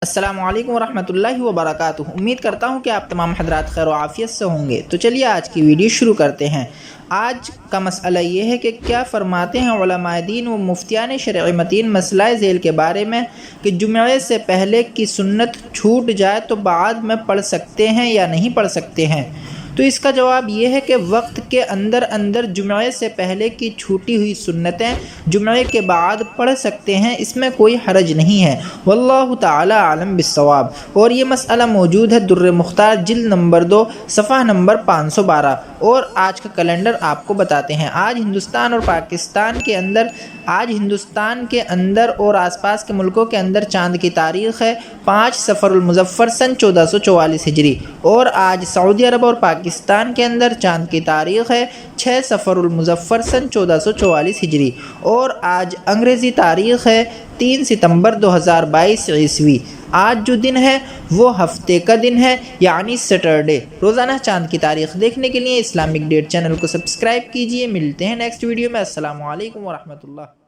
السلام علیکم ورحمۃ اللہ وبرکاتہ۔ امید کرتا ہوں کہ آپ تمام حضرات خیر و عافیت سے ہوں گے۔ تو چلیے آج کی ویڈیو شروع کرتے ہیں۔ آج کا مسئلہ یہ ہے کہ کیا فرماتے ہیں علماء دین و مفتیان شرعی متین مسئلہ ذیل کے بارے میں کہ جمعے سے پہلے کی سنت چھوٹ جائے تو بعد میں پڑھ سکتے ہیں یا نہیں پڑھ سکتے ہیں؟ تو اس کا جواب یہ ہے کہ وقت کے اندر جمعے سے پہلے کی چھوٹی ہوئی سنتیں جمعے کے بعد پڑھ سکتے ہیں، اس میں کوئی حرج نہیں ہے۔ واللہ تعالی عالم بالصواب۔ اور یہ مسئلہ موجود ہے در مختار جلد نمبر 2 صفحہ نمبر 512۔ اور آج کا کیلنڈر آپ کو بتاتے ہیں۔ آج ہندوستان اور پاکستان کے اندر ہندوستان کے اندر اور آس پاس کے ملکوں کے اندر چاند کی تاریخ ہے 5 صفر المظفر سن 1444 ہجری، اور آج سعودی عرب اور پاکستان کے اندر چاند کی تاریخ ہے 6 صفر المظفر سن 1444 ہجری، اور آج انگریزی تاریخ ہے 3 ستمبر 2022 عیسوی۔ آج جو دن ہے وہ ہفتے کا دن ہے، یعنی سیٹرڈے۔ روزانہ چاند کی تاریخ دیکھنے کے لیے اسلامک ڈیٹ چینل کو سبسکرائب کیجئے۔ ملتے ہیں نیکسٹ ویڈیو میں۔ السلام علیکم ورحمۃ اللہ۔